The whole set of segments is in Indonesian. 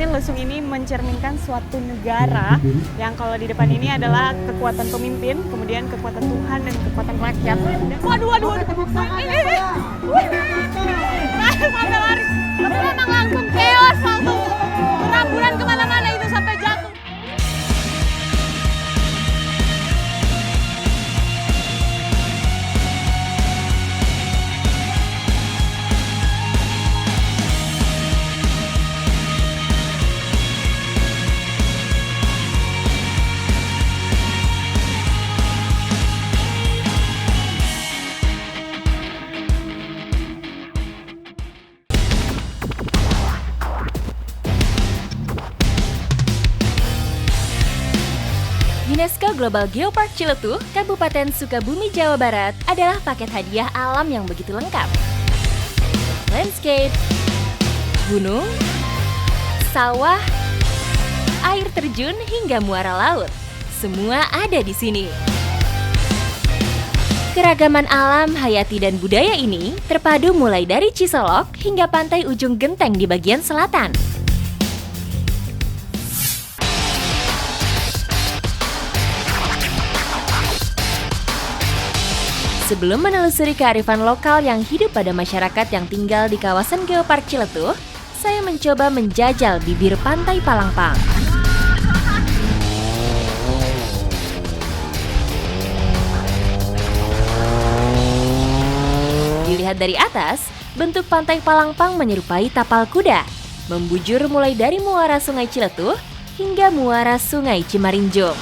ini lesung ini mencerminkan suatu negara yang kalau di depan ini adalah kekuatan pemimpin, kemudian kekuatan Tuhan dan kekuatan rakyat. Waduh. Sampai lari. Tapi memang langsung chaos, langsung berambulan kemana-mana itu sampai jatuh. UNESCO Global Geopark Ciletuh, Kabupaten Sukabumi, Jawa Barat adalah paket hadiah alam yang begitu lengkap. Landscape, gunung, sawah, air terjun hingga muara laut. Semua ada di sini. Keragaman alam, hayati dan budaya ini terpadu mulai dari Cisolok hingga pantai ujung genteng di bagian selatan. Sebelum menelusuri kearifan lokal yang hidup pada masyarakat yang tinggal di kawasan Geopark Ciletuh, saya mencoba menjajal bibir Pantai Palangpang. Dilihat dari atas, bentuk Pantai Palangpang menyerupai tapal kuda, membujur mulai dari muara Sungai Ciletuh hingga muara Sungai Cimarinjung.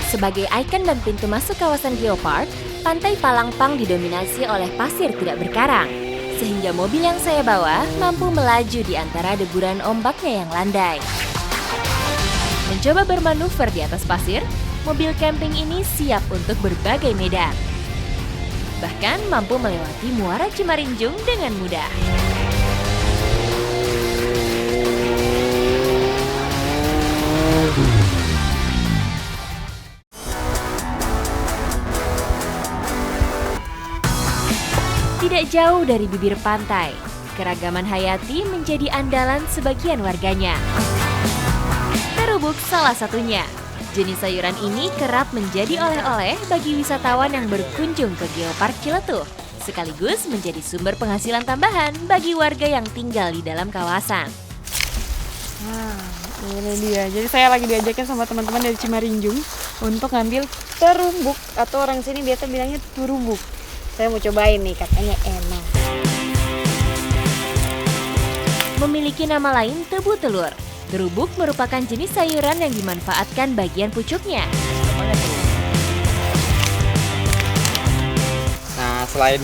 Sebagai ikon dan pintu masuk kawasan Geopark, Pantai Palangpang didominasi oleh pasir tidak berkarang, sehingga mobil yang saya bawa mampu melaju di antara deburan ombaknya yang landai. Mencoba bermanuver di atas pasir, mobil camping ini siap untuk berbagai medan. Bahkan mampu melewati muara Cimarinjung dengan mudah. Tidak jauh dari bibir pantai, keragaman hayati menjadi andalan sebagian warganya. Terubuk salah satunya. Jenis sayuran ini kerap menjadi oleh-oleh bagi wisatawan yang berkunjung ke Geopark Ciletuh, sekaligus menjadi sumber penghasilan tambahan bagi warga yang tinggal di dalam kawasan. Nah, ini dia. Jadi saya lagi diajakin sama teman-teman dari Cimarinjung untuk ngambil terubuk, atau orang sini biasa bilangnya turubuk. Saya mau cobain nih, katanya enak. Memiliki nama lain tebu telur. Terubuk merupakan jenis sayuran yang dimanfaatkan bagian pucuknya. Nah, selain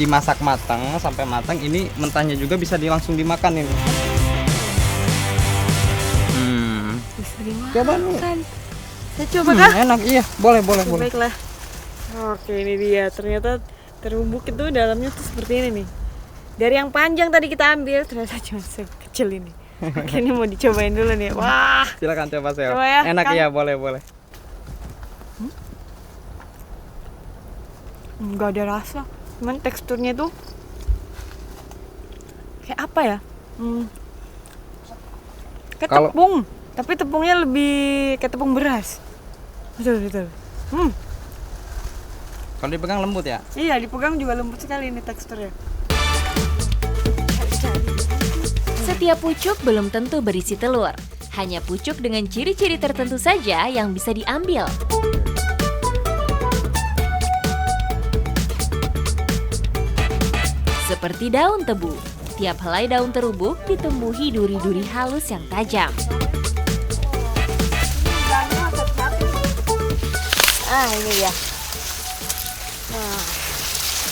dimasak matang sampai matang, ini mentahnya juga bisa langsung dimakan ini. Bisa dimakan. Coba nih. Saya coba kah? Enak, iya. Boleh. Baiklah. Oke, ini dia. Ternyata terubuk itu dalamnya tuh seperti ini nih. Dari yang panjang tadi kita ambil, ternyata cuma sekecil ini. Oke, ini mau dicobain dulu nih. Wah. Silakan coba, Sel. Coba ya, Enak Kang. ya, boleh. Nggak ada rasa. Cuman teksturnya tuh kayak apa ya? Kayak tepung. Tapi tepungnya lebih kayak tepung beras. Betul. Kalau dipegang lembut ya? Iya, dipegang juga lembut sekali ini teksturnya. Setiap pucuk belum tentu berisi telur. Hanya pucuk dengan ciri-ciri tertentu saja yang bisa diambil. Seperti daun tebu, tiap helai daun terubuk ditumbuhi duri-duri halus yang tajam. Ini dia. Nah,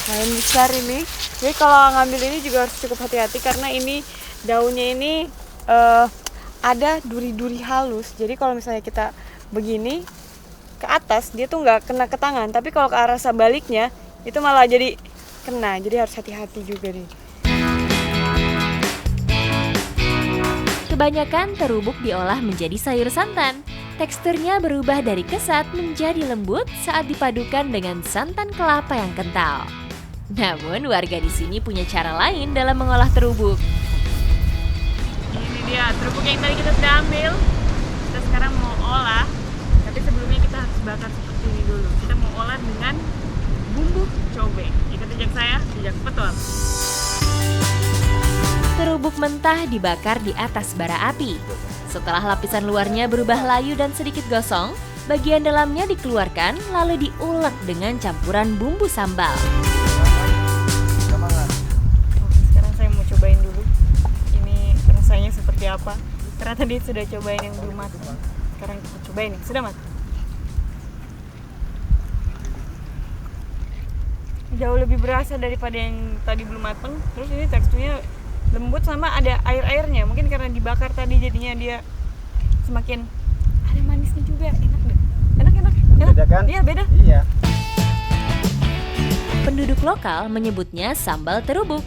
lumayan besar ini. Jadi kalau ngambil ini juga harus cukup hati-hati karena ini daunnya ini ada duri-duri halus. Jadi kalau misalnya kita begini ke atas, dia tuh nggak kena ke tangan. Tapi kalau ke arah sebaliknya, itu malah jadi kena. Jadi harus hati-hati juga nih. Kebanyakan terubuk diolah menjadi sayur santan. Teksturnya berubah dari kesat menjadi lembut saat dipadukan dengan santan kelapa yang kental. Namun warga di sini punya cara lain dalam mengolah terubuk. Ini dia terubuk yang tadi kita sudah ambil. Kita sekarang mau olah. Tapi sebelumnya kita harus bakar seperti ini dulu. Kita mau olah dengan bumbu cobek. Ikut jejak saya, jejak Petualang. Terubuk mentah dibakar di atas bara api. Setelah lapisan luarnya berubah layu dan sedikit gosong, bagian dalamnya dikeluarkan lalu diulek dengan campuran bumbu sambal. Sekarang saya mau cobain dulu. Ini rasanya seperti apa? Karena tadi sudah cobain yang belum matang. Sekarang kita cobain yang sudah matang. Jauh lebih berasa daripada yang tadi belum matang. Terus ini teksturnya lembut sama ada air-airnya. Mungkin karena dibakar tadi jadinya dia semakin ada manisnya juga. Enak deh. Enak. Beda kan? Iya, beda. Iya. Penduduk lokal menyebutnya sambal terubuk.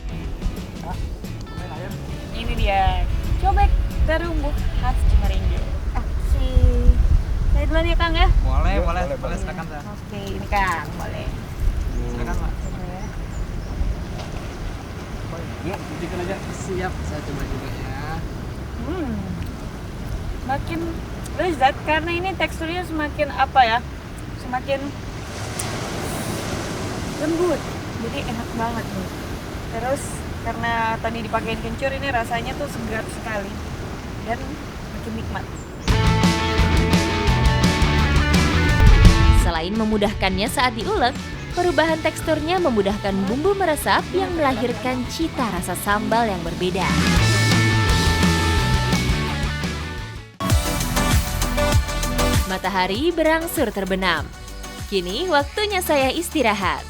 Ini dia cobek terubuk khas Cimarinjo. Saya duluan ya Kang ya. Boleh, silakan Kak. Oke, ini Kang, boleh. Silakan Pak. Coba ya. Ya, bikin aja. Siap, saya coba juga ya. Makin lezat karena ini teksturnya semakin apa ya? Semakin lembut. Jadi enak banget nih. Terus karena tadi dipakein kencur ini rasanya tuh segar sekali dan makin nikmat. Selain memudahkannya saat diulek, perubahan teksturnya memudahkan bumbu meresap yang melahirkan cita rasa sambal yang berbeda. Matahari berangsur terbenam. Kini waktunya saya istirahat.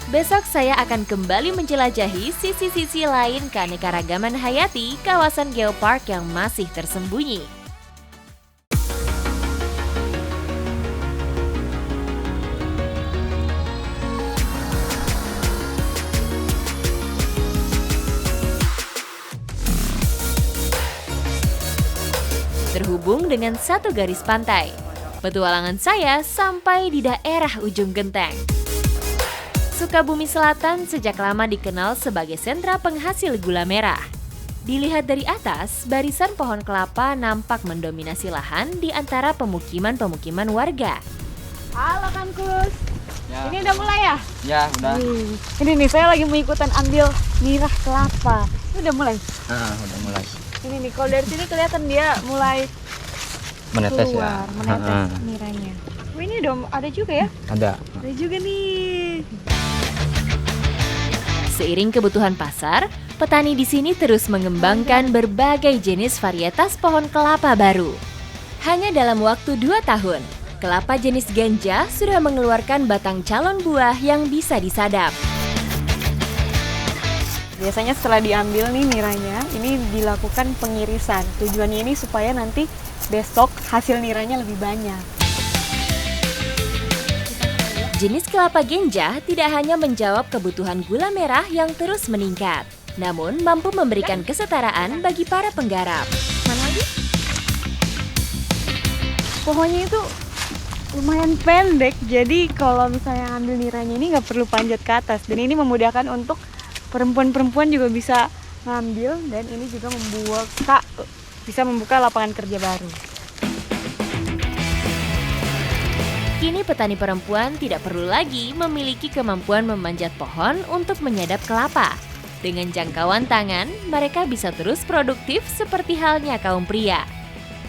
Besok saya akan kembali menjelajahi sisi-sisi lain keanekaragaman hayati kawasan Geopark yang masih tersembunyi. Terhubung dengan satu garis pantai, petualangan saya sampai di daerah ujung genteng. Sukabumi Selatan sejak lama dikenal sebagai sentra penghasil gula merah. Dilihat dari atas, barisan pohon kelapa nampak mendominasi lahan di antara pemukiman-pemukiman warga. Halo Kang Kus. Ya. Ini udah mulai ya? Ya, udah. Ini nih saya lagi mau ikutan ambil nirah kelapa. Ini udah mulai. Udah mulai. Ini nih kalau dari sini kelihatan dia mulai Menetes keluar, ya. menetes nirahnya. Oh, ini udah ada juga ya? Ada. Ada juga nih. Seiring kebutuhan pasar, petani di sini terus mengembangkan berbagai jenis varietas pohon kelapa baru. Hanya dalam waktu 2 tahun, kelapa jenis ganja sudah mengeluarkan batang calon buah yang bisa disadap. Biasanya setelah diambil nih niranya, ini dilakukan pengirisan. Tujuannya ini supaya nanti besok hasil niranya lebih banyak. Jenis kelapa genja tidak hanya menjawab kebutuhan gula merah yang terus meningkat, namun mampu memberikan kesetaraan bagi para penggarap. Mana lagi? Pohonnya itu lumayan pendek, jadi kalau misalnya ambil niranya ini nggak perlu panjat ke atas. Dan ini memudahkan untuk perempuan-perempuan juga bisa ngambil, dan ini juga bisa membuka lapangan kerja baru. Kini petani perempuan tidak perlu lagi memiliki kemampuan memanjat pohon untuk menyadap kelapa. Dengan jangkauan tangan, mereka bisa terus produktif seperti halnya kaum pria.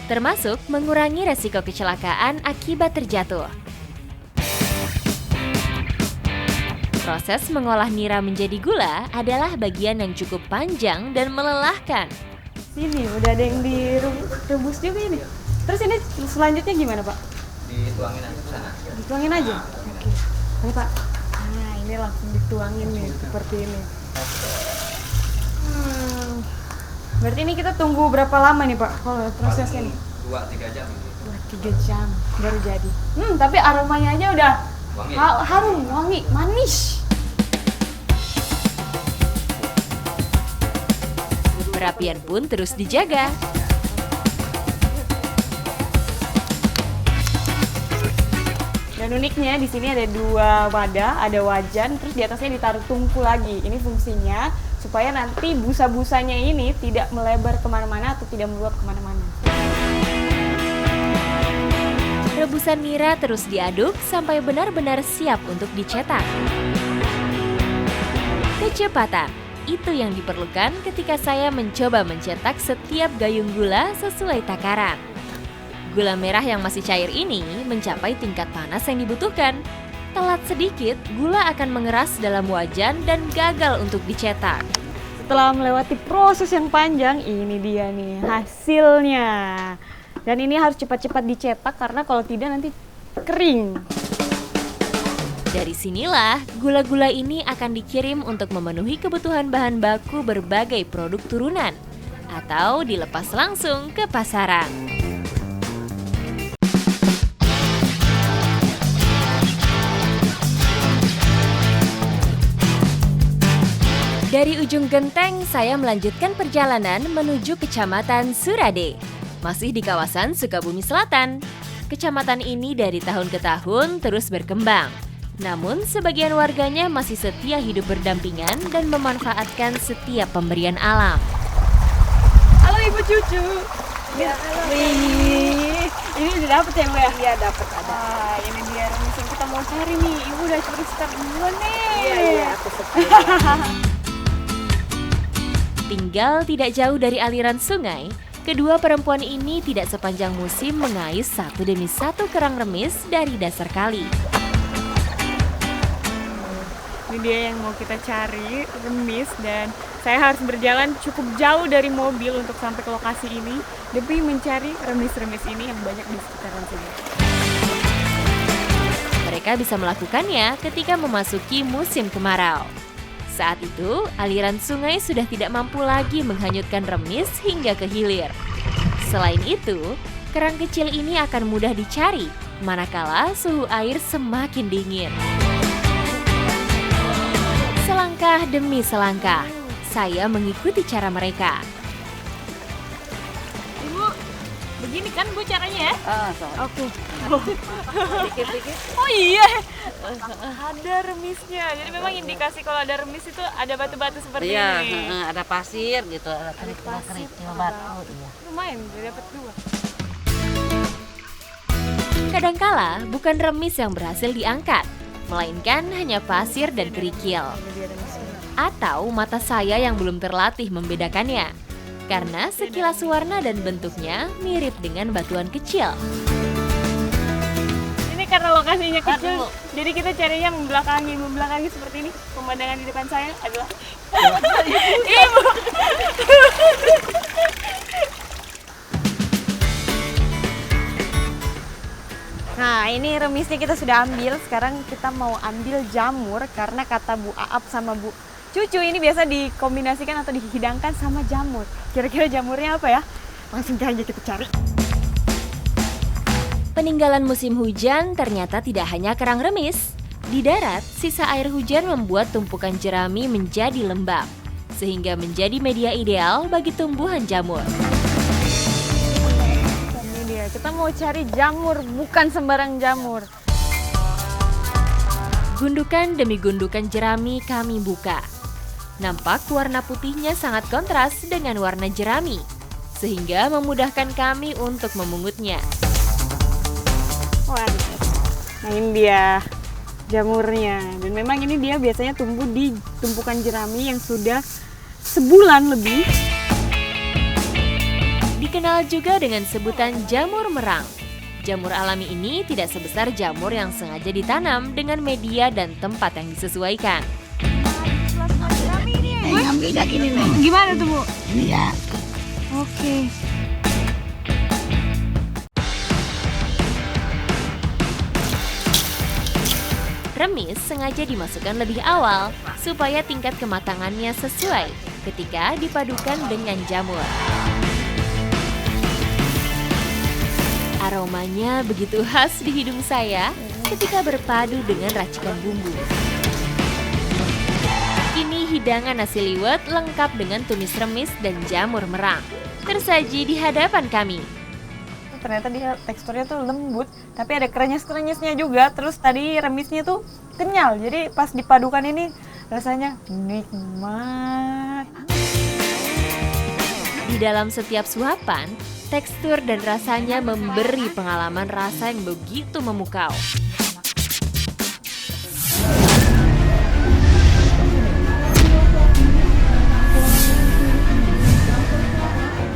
Termasuk mengurangi resiko kecelakaan akibat terjatuh. Proses mengolah nira menjadi gula adalah bagian yang cukup panjang dan melelahkan. Sini udah ada yang direbus juga ini. Terus ini selanjutnya gimana Pak? Dituangin aja ke sana. Dituangin aja? Oke. Baik Pak. Nah ini langsung dituangin nih seperti ini. Berarti ini kita tunggu berapa lama nih Pak kalau prosesnya nih? 2-3 jam. 2-3 jam baru jadi. Tapi aromanya aja udah Wangi. harum, wangi, manis. Perapian pun terus dijaga. Dan Dan uniknya di sini ada 2 wadah, ada wajan, terus di atasnya ditaruh tungku lagi. Ini fungsinya supaya nanti busa-busanya ini tidak melebar kemana-mana atau tidak meluap kemana-mana. Rebusan nira terus diaduk sampai benar-benar siap untuk dicetak. Kecepatan, itu yang diperlukan ketika saya mencoba mencetak setiap gayung gula sesuai takaran. Gula merah yang masih cair ini mencapai tingkat panas yang dibutuhkan. Telat sedikit, gula akan mengeras dalam wajan dan gagal untuk dicetak. Setelah melewati proses yang panjang, ini dia nih hasilnya. Dan ini harus cepat-cepat dicetak karena kalau tidak nanti kering. Dari sinilah, gula-gula ini akan dikirim untuk memenuhi kebutuhan bahan baku berbagai produk turunan atau dilepas langsung ke pasaran. Dari ujung genteng, saya melanjutkan perjalanan menuju Kecamatan Surade, masih di kawasan Sukabumi Selatan. Kecamatan ini dari tahun ke tahun terus berkembang. Namun, sebagian warganya masih setia hidup berdampingan dan memanfaatkan setiap pemberian alam. Halo Ibu Cucu. Ya, halo. Wih, ini udah dapet ya Mbak ya? Iya, dapat ada. Ah, ini dia remis yang kita mau cari nih. Ibu udah cari start duluan nih. Iya, aku setia. Tinggal tidak jauh dari aliran sungai, kedua perempuan ini tidak sepanjang musim mengais satu demi satu kerang remis dari dasar kali. Ini dia yang mau kita cari, remis, dan saya harus berjalan cukup jauh dari mobil untuk sampai ke lokasi ini demi mencari remis-remis ini yang banyak di sekitaran sini. Mereka bisa melakukannya ketika memasuki musim kemarau. Saat itu, aliran sungai sudah tidak mampu lagi menghanyutkan remis hingga ke hilir. Selain itu, kerang kecil ini akan mudah dicari, manakala suhu air semakin dingin. Selangkah demi selangkah, saya mengikuti cara mereka. Ibu, begini kan Bu caranya ya? Oke. Dikit-dikit. Oh iya, ada remisnya. Jadi memang indikasi kalau ada remis itu ada batu-batu seperti Iya, ini. ada pasir gitu, ada kerikil-kerikil batu. Iya. Lumayan, udah dapat 2. Kadangkala bukan remis yang berhasil diangkat, melainkan hanya pasir dan kerikil. Atau mata saya yang belum terlatih membedakannya, karena sekilas warna dan bentuknya mirip dengan batuan kecil. Ini karena lokasinya kecil, Aduh. jadi kita carinya membelakangi seperti ini. Pemandangan di depan saya adalah Ibu. Nah, ini remisnya kita sudah ambil. Sekarang kita mau ambil jamur karena kata Bu Aap sama Bu Cucu ini biasa dikombinasikan atau dihidangkan sama jamur. Kira-kira jamurnya apa ya? Langsung aja kita cari. Peninggalan musim hujan ternyata tidak hanya kerang remis. Di darat, sisa air hujan membuat tumpukan jerami menjadi lembab, sehingga menjadi media ideal bagi tumbuhan jamur. Ini dia, kita mau cari jamur, bukan sembarang jamur. Gundukan demi gundukan jerami kami buka. Nampak warna putihnya sangat kontras dengan warna jerami, sehingga memudahkan kami untuk memungutnya. Wah, nah ini dia jamurnya. Dan memang ini dia biasanya tumbuh di tumpukan jerami yang sudah sebulan lebih. Dikenal juga dengan sebutan jamur merang. Jamur alami ini tidak sebesar jamur yang sengaja ditanam dengan media dan tempat yang disesuaikan. Ngambil dah gini nih. Gimana tuh Bu? Iya. Oke. Remis sengaja dimasukkan lebih awal supaya tingkat kematangannya sesuai ketika dipadukan dengan jamur. Aromanya begitu khas di hidung saya ketika berpadu dengan racikan bumbu. Kini hidangan nasi liwet lengkap dengan tumis remis dan jamur merang tersaji di hadapan kami. ternyata dia teksturnya tuh lembut, tapi ada krenyes-krenyesnya juga. Terus tadi remisnya tuh kenyal, jadi pas dipadukan ini rasanya nikmat. Di dalam setiap suapan, tekstur dan rasanya memberi pengalaman rasa yang begitu memukau.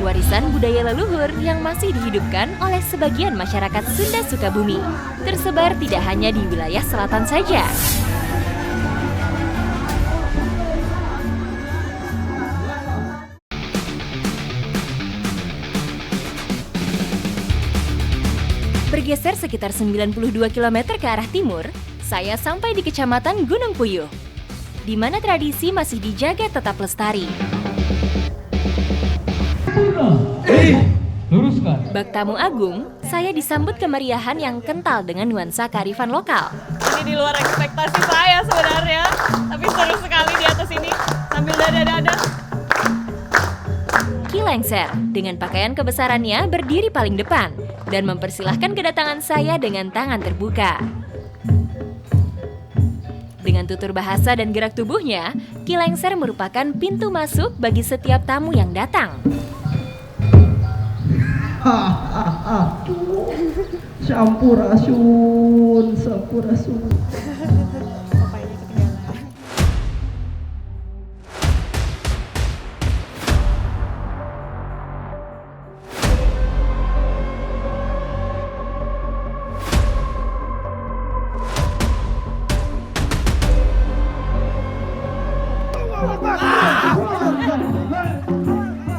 Warisan budaya leluhur yang masih dihidupkan oleh sebagian masyarakat Sunda Sukabumi, tersebar tidak hanya di wilayah selatan saja. Bergeser sekitar 92 km ke arah timur, saya sampai di Kecamatan Gunung Puyuh, di mana tradisi masih dijaga tetap lestari. Bak tamu agung, saya disambut kemeriahan yang kental dengan nuansa kearifan lokal. Ini di luar ekspektasi saya sebenarnya, tapi seru sekali di atas ini sambil dada-dada. Ki Lengser dengan pakaian kebesarannya berdiri paling depan dan mempersilahkan kedatangan saya dengan tangan terbuka. Dengan tutur bahasa dan gerak tubuhnya, Ki Lengser merupakan pintu masuk bagi setiap tamu yang datang. Sampurasun. Papanya ketinggalan.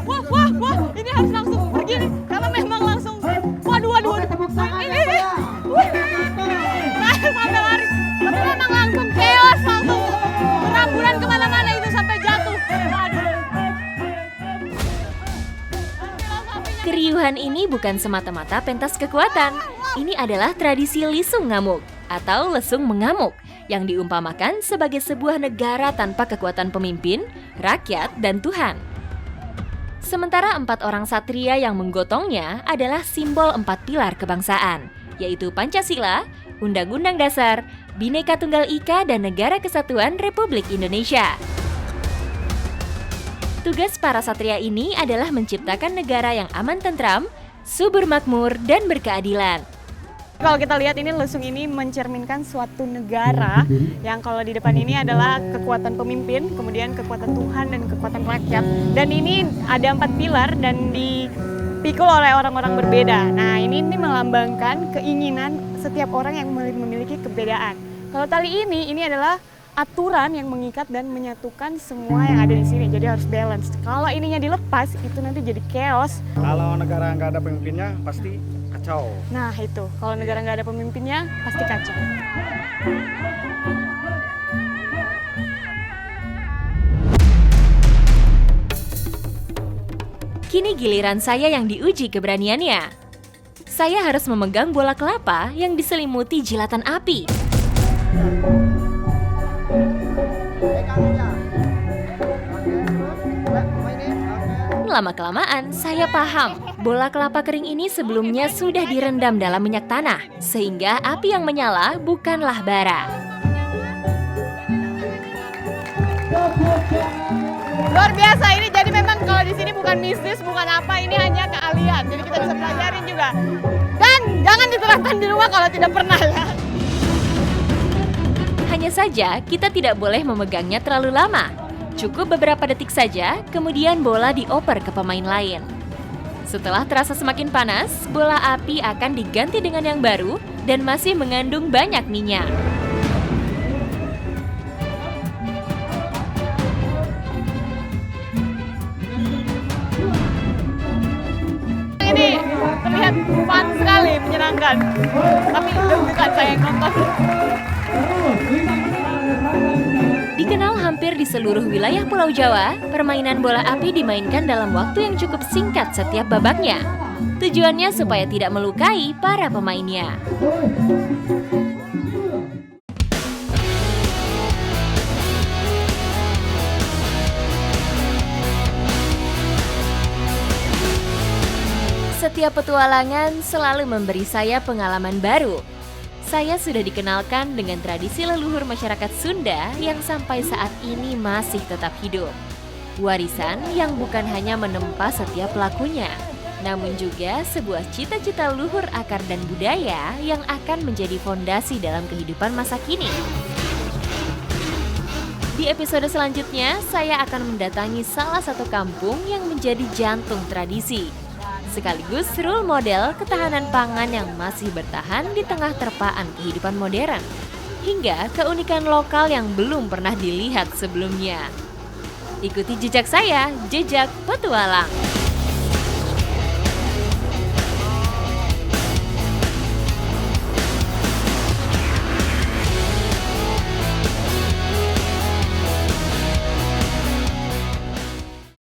Wah, ini harus langsung begini karena memang langsung waduh. Ini. Saya sampai lari, tapi memang langsung chaos, langsung berambulan kemana-mana itu sampai jatuh. Waduh. Keriuhan ini bukan semata-mata pentas kekuatan. Ini adalah tradisi lisung ngamuk atau lesung mengamuk yang diumpamakan sebagai sebuah negara tanpa kekuatan pemimpin, rakyat, dan Tuhan. Sementara 4 orang satria yang menggotongnya adalah simbol 4 pilar kebangsaan, yaitu Pancasila, Undang-Undang Dasar, Bhinneka Tunggal Ika, dan Negara Kesatuan Republik Indonesia. Tugas para satria ini adalah menciptakan negara yang aman tentram, subur makmur, dan berkeadilan. Kalau kita lihat ini lesung ini mencerminkan suatu negara yang kalau di depan ini adalah kekuatan pemimpin, kemudian kekuatan Tuhan dan kekuatan rakyat. Dan ini ada 4 pilar dan dipikul oleh orang-orang berbeda. Nah ini melambangkan keinginan setiap orang yang memiliki kebedaan. Kalau tali ini adalah aturan yang mengikat dan menyatukan semua yang ada di sini. Jadi harus balance. Kalau ininya dilepas itu nanti jadi chaos. Kalau negara nggak ada pemimpinnya pasti kacau. Nah itu, kalau negara nggak ada pemimpinnya pasti kacau. Kini giliran saya yang diuji keberaniannya. Saya harus memegang bola kelapa yang diselimuti jilatan api. Lama-kelamaan, saya paham bola kelapa kering ini sebelumnya sudah direndam dalam minyak tanah, sehingga api yang menyala bukanlah bara. Luar biasa ini, jadi memang kalau di sini bukan mistis, bukan apa, ini hanya keahlian. Jadi kita bisa pelajarin juga. Dan jangan diterapkan di rumah kalau tidak pernah ya. Hanya saja, kita tidak boleh memegangnya terlalu lama. Cukup beberapa detik saja, kemudian bola dioper ke pemain lain. Setelah terasa semakin panas, bola api akan diganti dengan yang baru dan masih mengandung banyak minyak. Ini terlihat fun sekali, menyenangkan. Tapi bukan saya yang nonton. Dikenal hampir di seluruh wilayah Pulau Jawa, permainan bola api dimainkan dalam waktu yang cukup singkat setiap babaknya. Tujuannya supaya tidak melukai para pemainnya. Setiap petualangan selalu memberi saya pengalaman baru. Saya sudah dikenalkan dengan tradisi leluhur masyarakat Sunda yang sampai saat ini masih tetap hidup. Warisan yang bukan hanya menempa setiap pelakunya, namun juga sebuah cita-cita luhur akar dan budaya yang akan menjadi fondasi dalam kehidupan masa kini. Di episode selanjutnya, saya akan mendatangi salah satu kampung yang menjadi jantung tradisi, sekaligus role model ketahanan pangan yang masih bertahan di tengah terpaan kehidupan modern, hingga keunikan lokal yang belum pernah dilihat sebelumnya. Ikuti jejak saya, Jejak Petualang.